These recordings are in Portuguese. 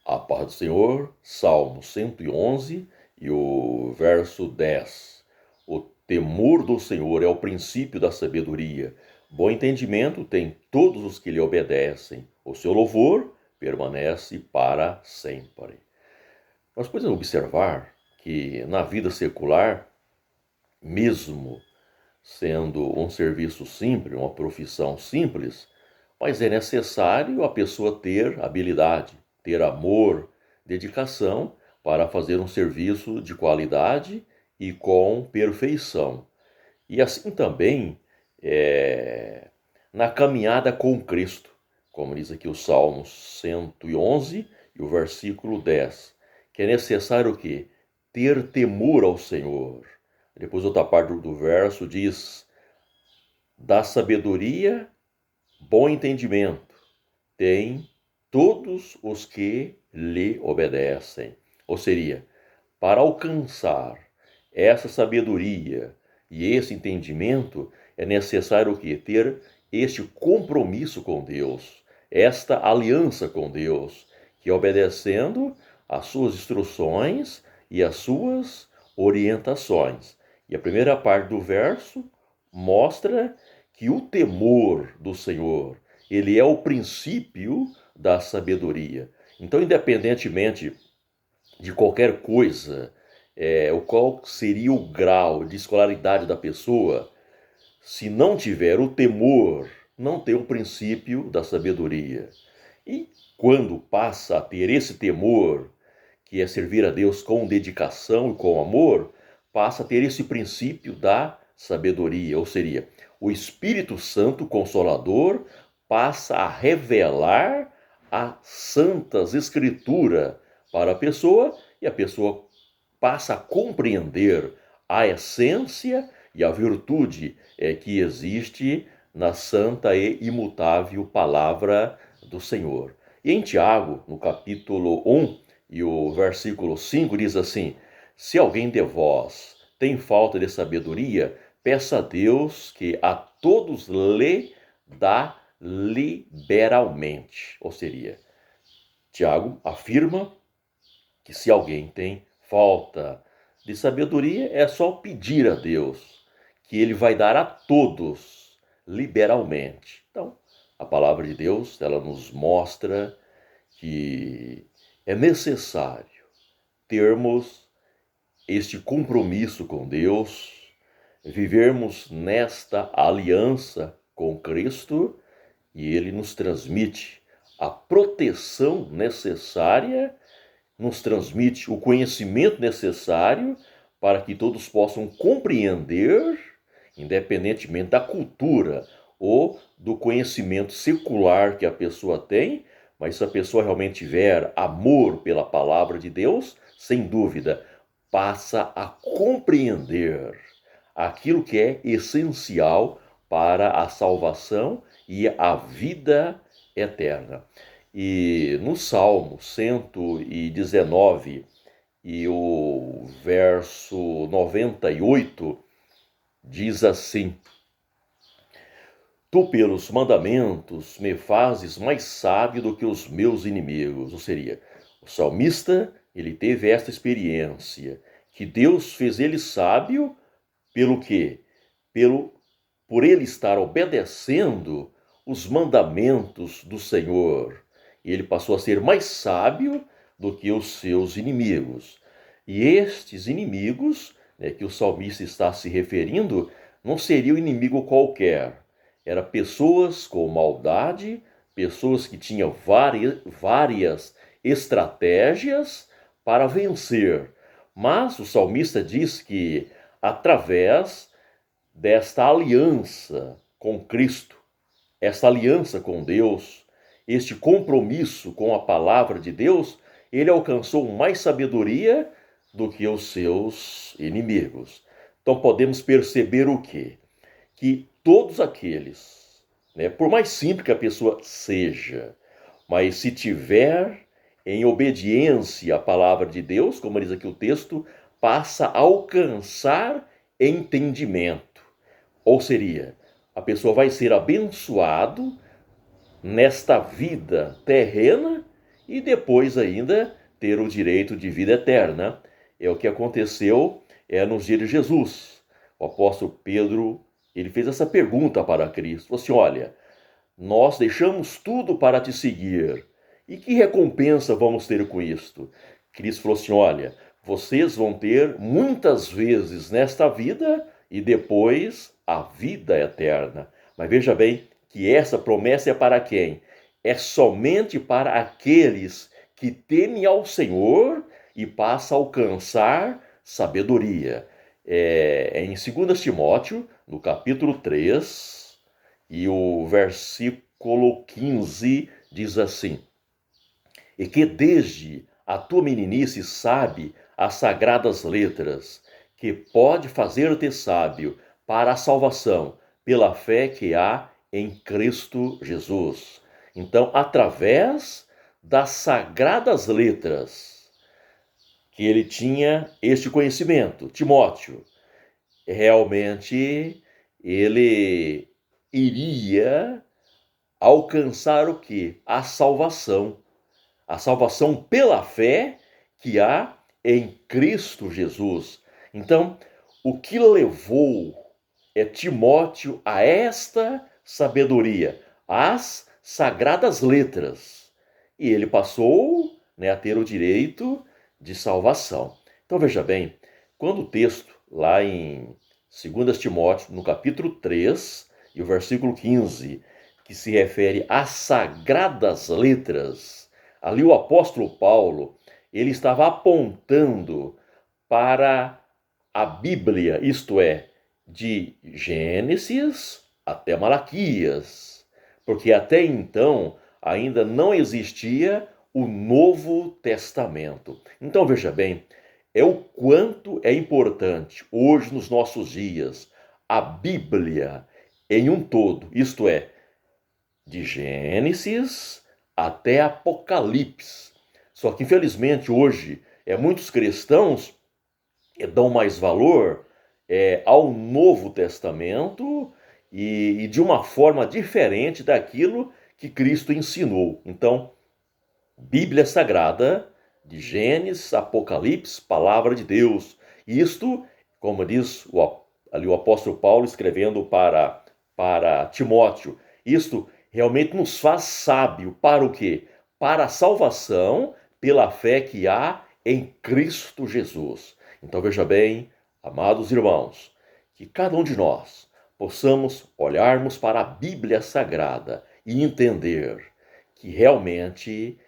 A paz do Senhor, Salmo 111 e o verso 10. O temor do Senhor é o princípio da sabedoria. Bom entendimento tem todos os que lhe obedecem. O seu louvor permanece para sempre. Nós podemos observar que na vida secular, mesmo sendo um serviço simples, uma profissão simples, mas é necessário a pessoa ter habilidade, ter amor, dedicação para fazer um serviço de qualidade e com perfeição. E assim também na caminhada com Cristo, como diz aqui o Salmo 111 e o versículo 10, que é necessário o quê? Ter temor ao Senhor. Depois outra parte do verso diz: da sabedoria, bom entendimento tem todos os que lhe obedecem. Ou seja, para alcançar essa sabedoria e esse entendimento, é necessário o quê? Ter este compromisso com Deus, esta aliança com Deus, que obedecendo às suas instruções e às suas orientações. E a primeira parte do verso mostra que o temor do Senhor, ele é o princípio da sabedoria. Então, independentemente de qualquer coisa, qual seria o grau de escolaridade da pessoa, se não tiver o temor, não tem o princípio da sabedoria. E quando passa a ter esse temor, que é servir a Deus com dedicação e com amor, passa a ter esse princípio da sabedoria, ou seja, o Espírito Santo Consolador passa a revelar as santas escrituras para a pessoa, e a pessoa passa a compreender a essência e a virtude que existe na santa e imutável palavra do Senhor. E em Tiago, no capítulo 1 e o versículo 5, diz assim: se alguém de vós tem falta de sabedoria, peça a Deus que a todos lhe dá liberalmente. Ou seja, Tiago afirma que se alguém tem falta de sabedoria, é só pedir a Deus, que ele vai dar a todos liberalmente. Então, a palavra de Deus, ela nos mostra que é necessário termos este compromisso com Deus, vivermos nesta aliança com Cristo, e ele nos transmite a proteção necessária, nos transmite o conhecimento necessário para que todos possam compreender, independentemente da cultura ou do conhecimento secular que a pessoa tem, mas se a pessoa realmente tiver amor pela palavra de Deus, sem dúvida, passa a compreender aquilo que é essencial para a salvação e a vida eterna. E no Salmo 119 e o verso 98 diz assim: tu pelos mandamentos me fazes mais sábio do que os meus inimigos. Ou seja, o salmista, ele teve esta experiência, que Deus fez ele sábio pelo quê? Por ele estar obedecendo os mandamentos do Senhor. E ele passou a ser mais sábio do que os seus inimigos. E estes inimigos, que o salmista está se referindo, não seria um inimigo qualquer. Eram pessoas com maldade, pessoas que tinham várias estratégias para vencer. Mas o salmista diz que através desta aliança com Cristo, essa aliança com Deus, este compromisso com a palavra de Deus, ele alcançou mais sabedoria do que os seus inimigos. Então podemos perceber o quê? Que todos aqueles, por mais simples que a pessoa seja, mas se tiver em obediência à palavra de Deus, como diz aqui o texto, passa a alcançar entendimento. Ou seria, a pessoa vai ser abençoado nesta vida terrena e depois ainda ter o direito de vida eterna. É o que aconteceu nos dias de Jesus. O apóstolo Pedro, ele fez essa pergunta para Cristo, falou assim, olha, nós deixamos tudo para te seguir, e que recompensa vamos ter com isto? Cristo falou assim, olha, vocês vão ter muitas vezes nesta vida e depois a vida eterna. Mas veja bem que essa promessa é para quem? É somente para aqueles que temem ao Senhor e passam a alcançar sabedoria. Em 2 Timóteo, no capítulo 3, e o versículo 15 diz assim, e que desde a tua meninice sabe as sagradas letras, que pode fazer-te sábio para a salvação, pela fé que há em Cristo Jesus. Então, através das sagradas letras, que ele tinha este conhecimento, Timóteo, realmente ele iria alcançar o quê? A salvação. A salvação pela fé que há em Cristo Jesus. Então, o que levou Timóteo a esta sabedoria? As sagradas letras. E ele passou, a ter o direito de salvação. Então, veja bem, quando o texto, lá em 2 Timóteo, no capítulo 3, e o versículo 15, que se refere às sagradas letras, ali o apóstolo Paulo, ele estava apontando para a Bíblia, isto é, de Gênesis até Malaquias, porque até então ainda não existia o Novo Testamento. Então veja bem, é o quanto é importante hoje nos nossos dias a Bíblia em um todo, isto é, de Gênesis até Apocalipse. Só que infelizmente hoje muitos cristãos dão mais valor ao Novo Testamento e de uma forma diferente daquilo que Cristo ensinou. Então, Bíblia Sagrada, de Gênesis, Apocalipse, Palavra de Deus. Isto, como diz ali o apóstolo Paulo escrevendo para Timóteo, isto realmente nos faz sábio para o quê? Para a salvação pela fé que há em Cristo Jesus. Então veja bem, amados irmãos, que cada um de nós possamos olharmos para a Bíblia Sagrada e entender que realmente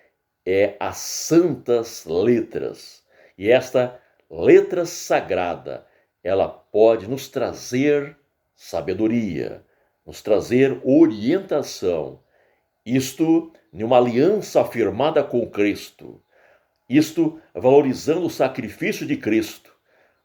as santas letras. E esta letra sagrada, ela pode nos trazer sabedoria, nos trazer orientação. Isto em uma aliança afirmada com Cristo. Isto valorizando o sacrifício de Cristo,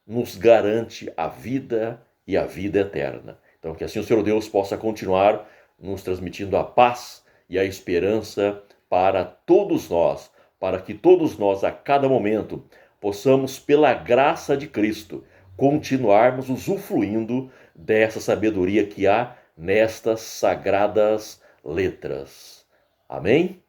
nos garante a vida e a vida eterna. Então que assim o Senhor Deus possa continuar nos transmitindo a paz e a esperança para todos nós, para que todos nós a cada momento possamos, pela graça de Cristo, continuarmos usufruindo dessa sabedoria que há nestas sagradas letras. Amém?